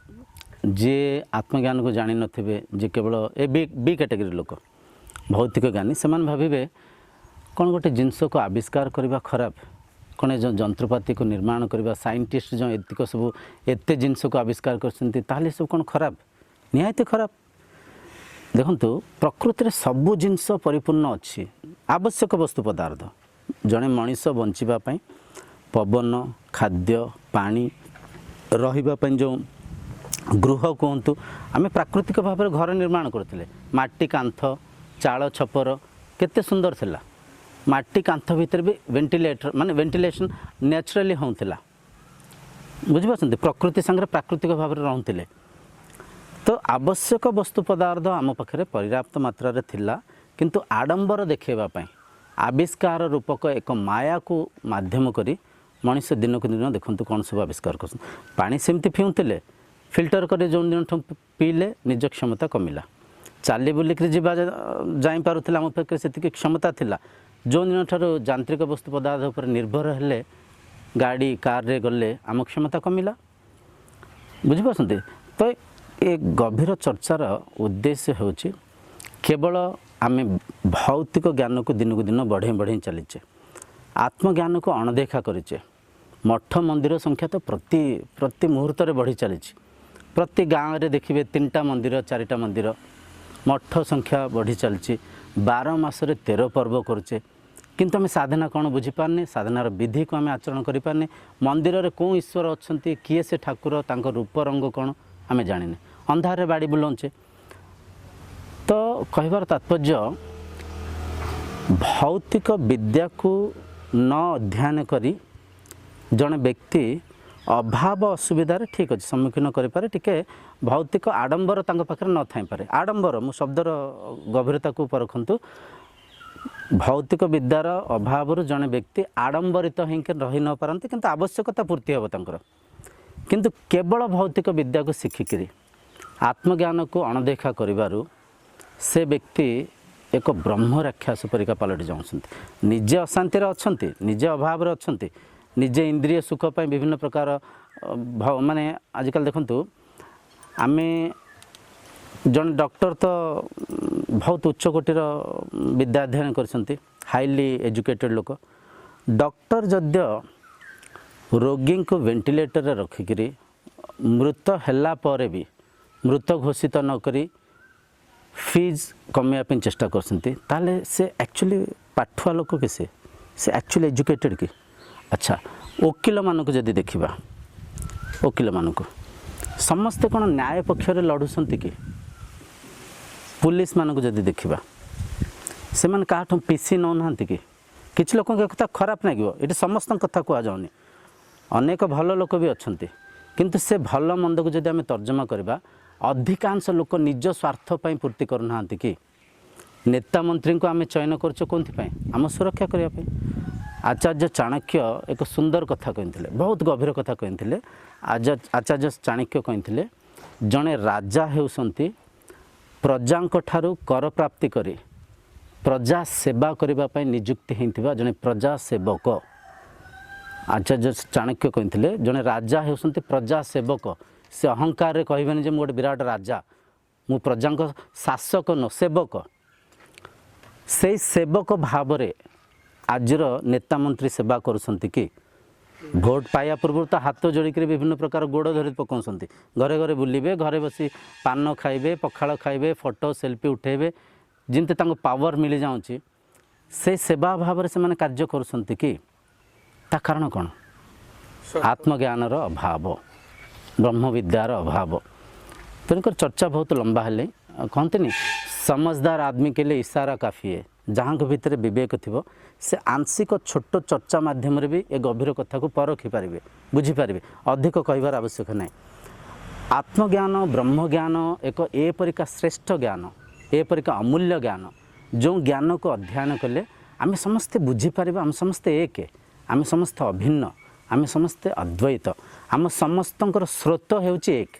जे आत्मज्ञान को जानी नथिबे जे केवल ए बी कैटेगरी लोक भौतिक ज्ञानी से भावे कौन गोटे जिनस को आविष्कार करने खराब कौन जो जंत्रपाति को निर्माण करने साइंटिस्ट जो एतिक सब एत जिनस को आविष्कार कर सब कौन खराब निहायत खराब। देखंतु प्रकृति में सबू जिनस परिपूर्ण अच्छी आवश्यक वस्तु पदार्थ जड़े मनीष बंचापी पवन खाद्य पानी रही जो गृह कहतु आम प्राकृतिक भाव में घर निर्माण करते माटी कांथ चाल छपर केते सुंदर थिला माटी कांथ भितर भी वेंटिलेटर माने वेंटिलेशन नेचुरली होउथिला बुझिपारछन्ति प्रकृति संगे प्राकृतिक भाव में रहउथिले। तो आवश्यक वस्तु पदार्थ आम पाखे पर्याप्त मात्रा रे थिला किंतु आडंबर देखैबा पई आविष्कार रूपक एक माया को माध्यम करी मनुष्य दिन को दिन देखंतु कौन सब आविष्कार कर पानी सेमती पिउथिले फिल्टर कर जो दिन पीले निज क्षमता कमिला चाली बुलिक जापारुला आम पाखे से क्षमता थिला जो दिन ठार यांत्रिक वस्तु पदार्थ पर निर्भर हेले गाड़ी कार रे गले आम क्षमता कमिला बुझिपारछन्ति। तो ये गभीर चर्चार उद्देश्य होछि केवल आम भौतिक ज्ञान को दिन बढ़े बढ़े चलीचे आत्मज्ञान को अणदेखा करेचे मठ मंदिर संख्या तो प्रति मुहूर्त बढ़ी चली प्रति गाँव में देखिए 3टा मंदिर 4टा मंदिर मठ संख्या बढ़ी चलची 12 मासरे 13 पर्व करुचे किंतु आम साधना कौन बुझीपारने साधनार विधि को आम आचरण करें मंदिर में कौ ईश्वर अच्छा किए से ठाकुर तांको रूप रंग कौन आम जाने अंधारे बाड़ी बुलाऊचे। तो कहबार तात्पर्य भौतिक विद्या को न अध्ययन करी जड़े व्यक्ति अभाव असुविधार ठीक अच्छे सम्मुखीन करें टिके भौतिक आडंबर पाखे न थाई पारे आडंबर मु शब्दर गभीरता को परखु भौतिक विद्यार अभाव जड़े व्यक्ति आडंबरित होकर रही न पारती किंतु आवश्यकता पूर्ति हे किंतु केवल भौतिक विद्या को शिखिकी आत्मज्ञान को अणदेखा करिबारु से व्यक्ति एक ब्रह्म राक्षस परिका पलटि जाऊँ निजे अशांति अच्छा निजे अभाव अच्छा निजे इंद्रिय सुख पाई विभिन्न प्रकार माने आजिकल देखंतु आमे जन डॉक्टर तो बहुत उच्च कोटीर विद्या अध्ययन करछंती हाईली एजुकेटेड लोक डॉक्टर जद्य रोगी को वेंटिलेटर रे रखिकरी मृत हैला पर भी मृत घोषित न करी फीज कमेया चेष्टा करछंती ताले से एक्चुअली पाठुआ लोक कि से एक्चुअली एजुकेटेड कि अच्छा वकिल मानक जदि देखिबा वकिल मानक समस्ते कौन न्याय पक्ष रे लड़ुसंती कि पुलिस मानक जदि देखिबा से माने काठो पीसी न नांती कि किछ लोक के कथा खराब लागिवो एटी समस्त कथा को जाउनी अनेक भल लोक भी अछंती किंतु से भल मंद को जदि आमे तर्जमा करबा अधिकांश लोक निज स्वार्थ पई पूर्ति करनांती कि नेता मंत्री को आमे चयन करछो कोंथि पई आम सुरक्षा करिया पई। आचार्य चाणक्य एक सुंदर कथा कहते बहुत गभीर कथा कहते आचार्य चाणक्य कहते जड़े राजा होती प्रजा कर प्राप्ति करी प्रजा सेवा करने निजुक्ति होता जड़े प्रजा सेवक आचार्य चाणक्य कहते जड़े राजा होती प्रजा सेवक से अहंकार कहबेनि जे गोटे विराट राजा मु प्रजा शासक न सेवक से सेवक भाव में आजर नेता मंत्री सेवा करुँच कि भोट पाया पूर्व तो हाथ जोड़िक विभिन्न प्रकार गोड़ धरी पकाउंट घरे घरे बुलिबे घरे बसी पान खाइबे पखाड़ खाइबे फोटो सेल्फी उठेबे जिनते तांको पावर मिली जाउची से सेवा भाव से माने कार्य करुँच कि ता कारण कौन आत्मज्ञानर अभाव ब्रह्म विद्यार अभाव। तेणुकर चर्चा बहुत लंबा हेले कहते समझदार आदमी के लिए इशारा काफ़ी है जहाँ के भितर विवेक थी से आंशिक छोट चर्चा माध्यम भी ए गभीर कथा को परखी पारे बुझीपारे अधिक कहबार आवश्यक नहीं। आत्मज्ञान ब्रह्म ज्ञान एक एपरिका श्रेष्ठ ज्ञान एपरिका अमूल्य ज्ञान जो ज्ञान को अध्ययन कले आम समस्ते बुझीपारे आम समस्ते एक आम समस्ते अभिन्न आम समस्ते अद्वैत आम समस्तंकर स्रोत होउची एक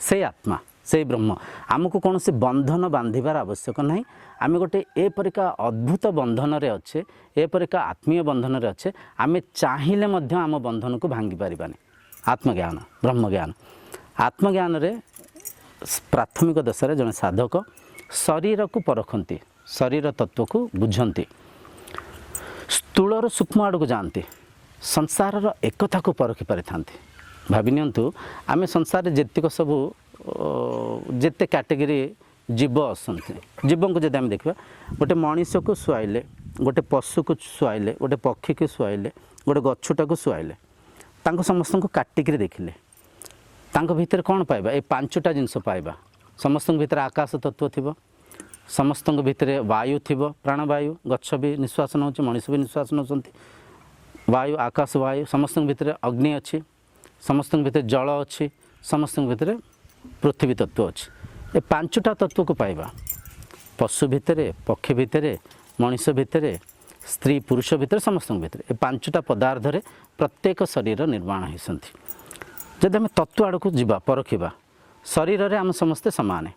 से आत्मा से ब्रह्म आमको कौन से बंधन बांधिबार आवश्यक नहीं आम गोटे एपरिका अद्भुत बंधन रे अच्छे एपरिका आत्मीय बंधन रे अच्छे आम चाहिए आम बंधन को भांगी पारिबानी। आत्मज्ञान ब्रह्म ज्ञान आत्मज्ञान रे प्राथमिक दशा जड़े साधक शरीर को परखती, शरीर तत्व को बुझंती, स्थूलर सूक्ष्म आड़ को जाती, संसार एकता को परखि पारि थांती। भावी नियंतु आमे संसार जेतिक सब जेते कैटेगरी जीव आसती, जीवन को जब आम देखा गोटे मनीष को शुआइले, गोटे पशु को शुआइले, गोटे पक्षी को शुआइले, गोटे गछटा को शुआइले, समस्त को काटिक देखिले भितर कौन पाइबा, ये पांचटा जिनस पाइबा। समस्त भितर आकाश तत्व थी, समस्त भितर वायु थी, प्राणवायु, गछ भी निश्वास नौ, मनीष भी निश्वास नौ, वायु आकाश वायु, समस्त भितर अग्नि अच्छी, समस्त भितर जल अच्छी, समस्त भितर पृथ्वी तत्व अच्छी। ये पांचटा तत्व को पाइबा। पशु भितर, पक्षी भितर, मनीष भितर, स्त्री पुरुष भितर, समस्त भितर ये पांचटा पदार्थ प्रत्येक शरीर निर्माण होती। जब आम तत्व आड़ को जीवा परखा, शरीर रे आम समस्ते समान,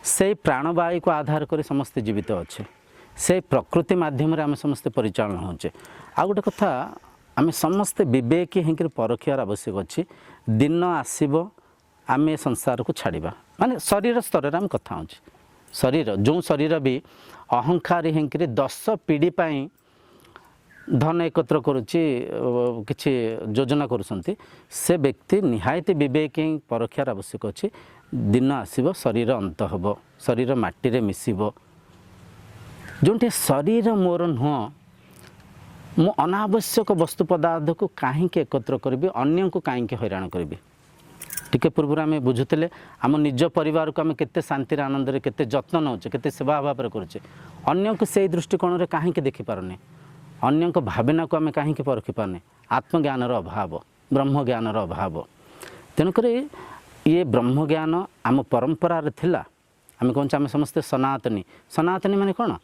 से प्राणवायु को आधार कर समस्ते जीवित अच्छे, से प्रकृति माध्यम आम समस्ते परिचालन होचे। आ गोटे कथा आम समस्ते विवेकी होकर परखार आवश्यक अच्छी। दिन आसब आम संसार को छाड़ा, माने शरीर स्तर में आम कथा हो, शरीर जो शरीर भी अहंकारी होकर 10 पीढ़ी पाई धन एकत्र करुच्ची किसी योजना करुँच, से व्यक्ति निहायती विवेक परखार आवश्यक अच्छी। दिन आसब शरीर अंत हम, शरीर माटी रे मिसिब, जोटे शरीर मोर नुह, मु अनावश्यक वस्तु पदार्थ को कहीं एकत्र करी, अन्य को कहीं हैरान करी। टिके पूर्व आम बुझुले आम निज परिवार को आम केते शांति आनंद रे केते जत्न नौचे, केते सेवा भाव में करुचे, अन्य को से दृष्टिकोण रे कहीं देखिपारे, अन्य को भावना को आम कहीं परखि पारने। आत्मज्ञानर अभाव, ब्रह्म ज्ञानर अभाव। तेणुक ये ब्रह्म ज्ञान आम परंपरा थिला। आम कौन आम समस्ते सनातनी, सनातनी माने कौन,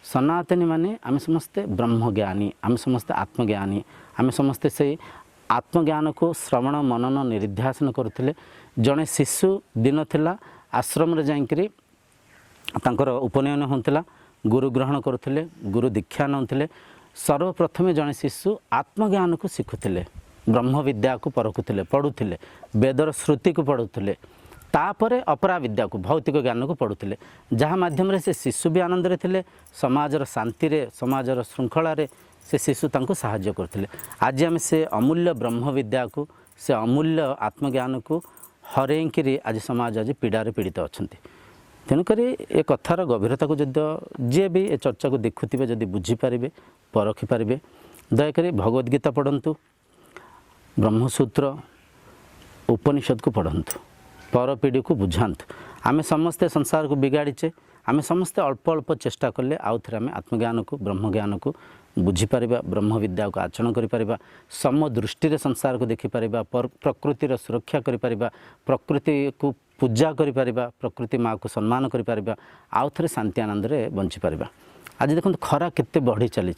सनातनी माने आम समस्ते ब्रह्मज्ञानी, आम समस्ते आत्मज्ञानी, आम समस्ते से आत्मज्ञान को श्रवण मनन निरिध्यासन करुले। जड़े शिशु दिन थिला आश्रम रे जाइकरी तांकर उपनयन होता, गुरु ग्रहण करुले, गुरु दीक्षा नौले। सर्वप्रथम जड़े शिशु आत्मज्ञान को शिखुले, ब्रह्म विद्या को परखुले, पढ़ुले, वेदर श्रुति को पढ़ुले, तापर अपरा विद्या को भौतिक ज्ञान को पढ़ुले, जहाँ माध्यम से शिशु भी आनंद थे, समाजर शांति रे, समाजर श्रृंखला रे से शिशु तांको साहाय्य करथिले। आज आम से अमूल्य ब्रह्म विद्या को, से अमूल्य आत्मज्ञान को हरेकरी आज समाज आज पीड़ारे पीड़ित अच्छा। तेणुक ए कथार गभीरता को जब जी भी ए चर्चा को देखुवे, जदि बुझीपारे परखिपारे, दयाकोरी भगवद्गीता पढ़ंतु, ब्रह्मसूत्र उपनिषद को पढ़ंतु, पर पीढ़ी को बुझातु। आम समस्ते संसार को बिगाड़ीचे, आम समस्ते अल्प अल्प चेष्टा कले आउ थे आम आत्मज्ञान को, ब्रह्म ज्ञान को बुझीपार, ब्रह्म विद्या को आचरण करें, सम दृष्टि संसार को देखिपर, प्रकृतिर सुरक्षा करें, प्रकृति को पूजा करें, प्रकृति माँ को सम्मान करें, आउ थे शांति आनंद में बंचीपार। आज देखो खरा केते बढ़ी चली।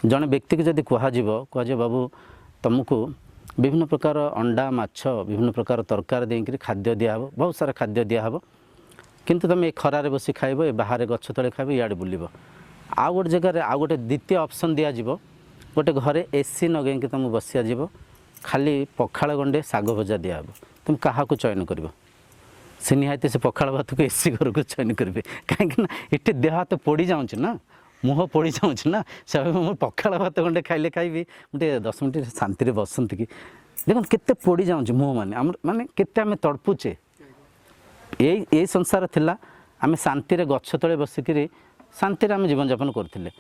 जड़े व्यक्ति को जब कह बाबू तुमको विभिन्न प्रकार अंडा माछ विभिन्न प्रकार तरकारी देकर खाद्य दिहब, बहुत सारा खाद्य दिहब, किंतु तुम खरारे बसी खाइब, बाहर गछ तले खाइब, इे बुलब। आउ गोटे जगह आउ गोटे द्वितीय ऑप्शन दिज्व, गोटे घरे एसी नगे तुम बसिया जीव, खाली पखाड़ गंडे साग भजा दिहब, तुम क्या चयन कर? से निहाती से पखाड़ भात को एसी घर को चयन करेंगे, कहीं ये देह हाथ पोड़ी जाऊँ ना, मुह पोड़ी जाऊँ ना, से मुझे पखाड़ भात गंडे खाइले खाइबी, गोटे 10 मिनट शांति बसती कि देख केते पोड़ी जाऊँ मुँह माने माने केते आम तड़पुचे। ये संसार थिला आम शांति गछ तले बसिकी शांति आम जीवन यापन करते।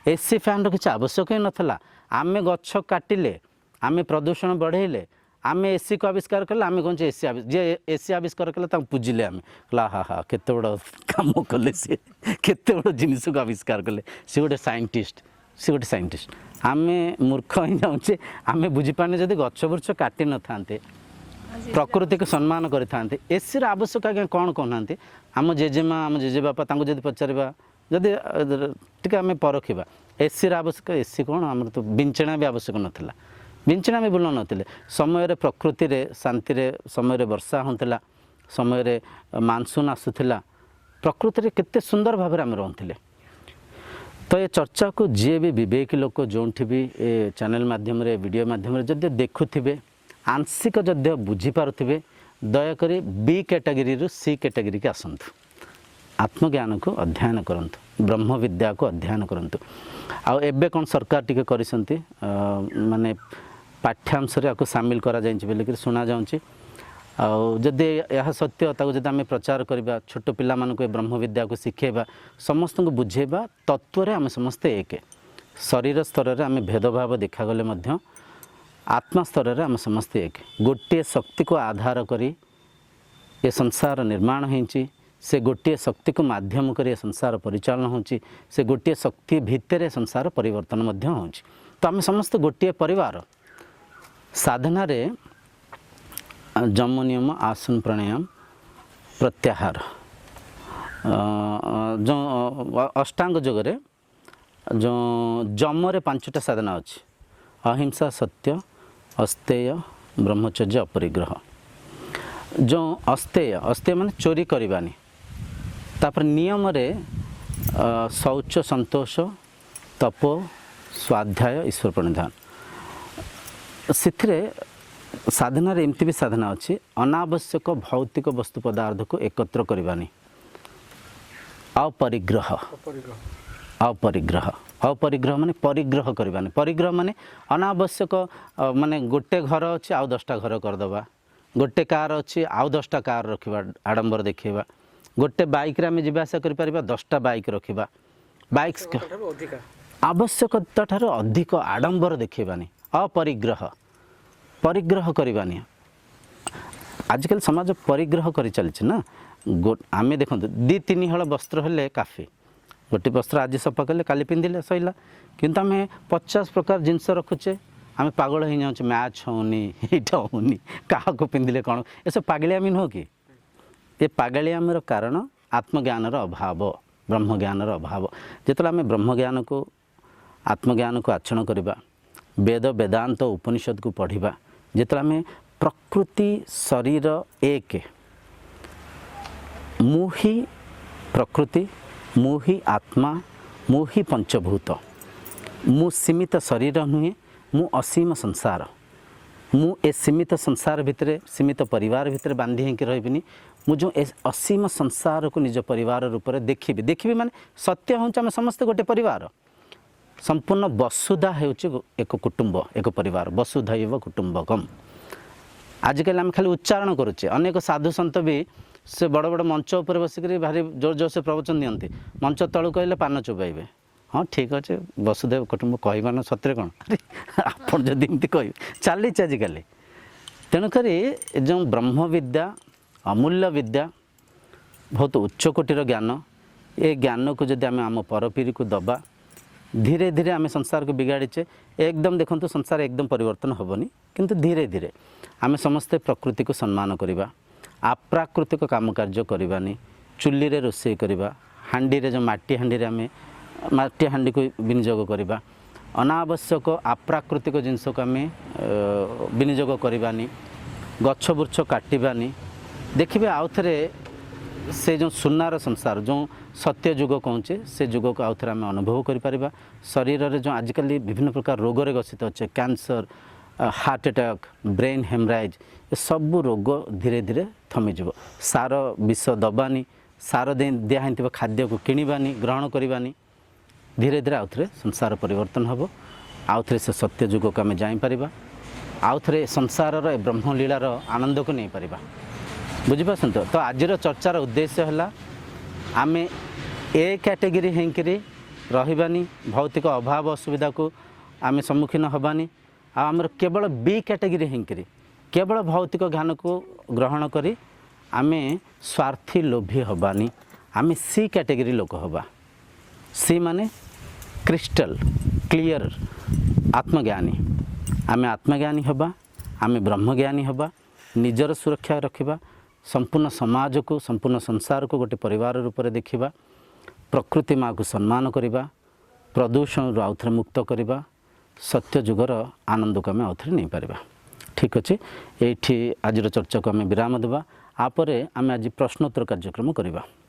एसी फैन किसी आवश्यक ही नाला। आम गछ काटिले, आम प्रदूषण बढ़ेले, आम एसी को आविष्कार कले, आम कौन एसी जे एसी आविष्कार कले पूजिले, आम कला हा हा केते बड़ काम कले, सी केते बड़ जिनिस को आविष्कार कले, सी गोटे साइंटिस्ट, सी गोटे साइंटिस्ट। आम मूर्ख ही जाऊे, आम बुझीपारे जब गछ वृक्ष काटि न था, प्रकृति को सम्मान करें, एसी आवश्यक आज्ञा कौन कहना। आम जेजेमा आम जेजेबापा जब पचारा जदि टे आम परखा एसी आवश्यक, एसी कौन आम तो बिंचना भी आवश्यक नाला, बिंचना भी बुल नथिले। समय प्रकृति रे शांति रे समय वर्षा होता, समय मानसून आसूला, प्रकृति रे केते सुंदर भाव आम रुले। तो ये चर्चा को जी भी विवेकी लोक जो भी चैनल माध्यम वीडियो माध्यम जब देखुवे, आंशिक जद बुझीपारे, दयाकोरी बी कैटेगरी रु सी कैटेगरी के आसतु आत्मज्ञान को अध्ययन करंतु ब्रह्म विद्या को अध्ययन करंतु आउ एबे कौन सरकार टिके करिसंती माने पाठ्यांश रे आको शामिल करा जाइछि बेले कि सुना जाउछि जदि यह सत्य ताको जदि आम प्रचार करबा छोट पिला मानको ब्रह्म विद्या को शिखेबा समस्त को बुझेबा तत्व रे आम समस्ते एक शरीर स्तर रे आम भेदभाव देखा गले मध्य आत्मा स्तर रे आम समस्ते एक गोटे शक्ति को आधार करी ये संसार निर्माण होइछि से गोटे शक्ति को माध्यम कर संसार परिचालन होछि से गोटे शक्ति भितर संसार परिवर्तन मध्य होछि तो आम समस्त गोटे परिवार साधना रे जम नियम आसन प्राणायाम प्रत्याहार जो अष्टांग योग रे जो जम रे 5टा साधना अच्छी अहिंसा सत्य अस्तेय ब्रह्मचर्य अपरिग्रह जो अस्तेय माने चोरी करवानी तापर नियम रे शौच संतोष तप स्वाध्याय ईश्वर प्रणिधान से साधना रे एमती भी साधना अच्छी अनावश्यक भौतिक वस्तु पदार्थ को एकत्र करवानी अपरिग्रह अपरिग्रह माने परिग्रह करवानी परिग्रह माने अनावश्यक माने गोटे घर अच्छी आउ 10टा घर करदबा गोटे कार अच्छी आउ 10टा कार रखिबा आडंबर देखिबा गोटे बाइक रे आम जावासा कर पारिबा 10टा बाइक रखिबा बाइक आवश्यकता ठारो अधिक आडंबर देखिबानी अपरिग्रह परिग्रह करवानी आजकल समाज परिग्रह कर चलछि ना आम देखो 2-3 हल वस्त्र हेले काफी गोटे वस्त्र आज सफा कले काली पिंधिले सैला किंतु आम 50 प्रकार जिनस रखुचे आम पागल हो जाऊँ मैच होनी एटा होनी क्या पिंधिले कौन ये सब पागलियामी नुह कि ये पागलियामीर कारण आत्मज्ञान अभाव ब्रह्मज्ञान अभाव जिते आम ब्रह्मज्ञान को आत्मज्ञान को आचरण करवा वेद वेदांत उपनिषद को पढ़ा जिते आम प्रकृति शरीर एक मुही प्रकृति मुही आत्मा मुही पंचभूत मु सीमित शरीर नुहे मु असीम संसार मु ए सीमित संसार भितर सीमित परिवार भितर बांधी होकर रही मु जो असीम संसार को निज परिवार रूप में देखी माने सत्य हूँ आम समस्ते गोटे परिवार संपूर्ण वसुधा होउछि एक कुटुंब एक परिवार वसुधैव कुटुंबकम आजिकल आम खाली उच्चारण करुचे अनेक साधु संत भी से बड़ बड़ मंच उपर बसिक भारी जोर जोर से प्रवचन दियंती मंच तलू कहले पान चुबाइबे हाँ ठीक अच्छे वसुधैव कुटुंब कहबान सतरे कौन आप जदि एमती कह चली आजिकल तेणुक जो ब्रह्म विद्या अमूल्य विद्या बहुत उच्चकोटीर ज्ञान ये ज्ञान को जदि आम आम परपीढ़ी को दबा धीरे धीरे आम संसार को बिगाड़ीचे एकदम देखो संसार एकदम परिवर्तन हेनी किंतु धीरे धीरे आम समस्ते प्रकृति को सम्मान करवा अप्राकृतिक काम कार्य करवानी चुली रे रोषे करवा हांडी रे जो माटी हांडी रे आम माटी हांडी को विनियोग करवा अनावश्यक अप्राकृतिक जिनस को आम विनियोग करवानी गछ बुर्छ काटवानी देखिए आउ थे से जो सुनार संसार जो सत्य जुग कहचे से जुग को आउ थे आम अनुभव करिपारिबा शरीर रे जो आजिकल विभिन्न प्रकार रोग रे ग्रसित अच्छे कैंसर हार्ट अटैक ब्रेन हेमराइज ये सब रोग धीरे धीरे थमीज सार विष दबानी सार दिखाई खाद्य को किणवानी ग्रहण करवानी धीरे धीरे आउ थे संसार परिवर्तन हम आउ थे से सत्य जुग को आम जापर आउ थे संसार ब्रह्मलीलार आनंद को नहीं पारिबा बुझीपार तो आज चर्चार उद्देश्य है आम ए कैटेगरी होकरी रही भौतिक अभाव असुविधा को आम सम्मुखीन हबानी आमर केवल बी कैटेगरी होकरी केवल भौतिक ज्ञान को ग्रहण करी आम स्वार्थी लोभी हबानी आम सी कैटेगरी लोक हबा सी माने क्रिस्टल क्लियर आत्मज्ञानी आम आत्मज्ञानी हबा आम ब्रह्मज्ञानी हबा निजर सुरक्षा रखिबा संपूर्ण समाज को संपूर्ण संसार को गोटे परिवार रूप में देखा प्रकृति माँ को सम्मान करवा प्रदूषण आउ थे मुक्त करवा सत्य जुगर आनंद को आम आउ थे नहीं पारिबा ठीक अच्छे ये आज चर्चा को आम विराम देवा आपर आम आज प्रश्नोत्तर कार्यक्रम करवा।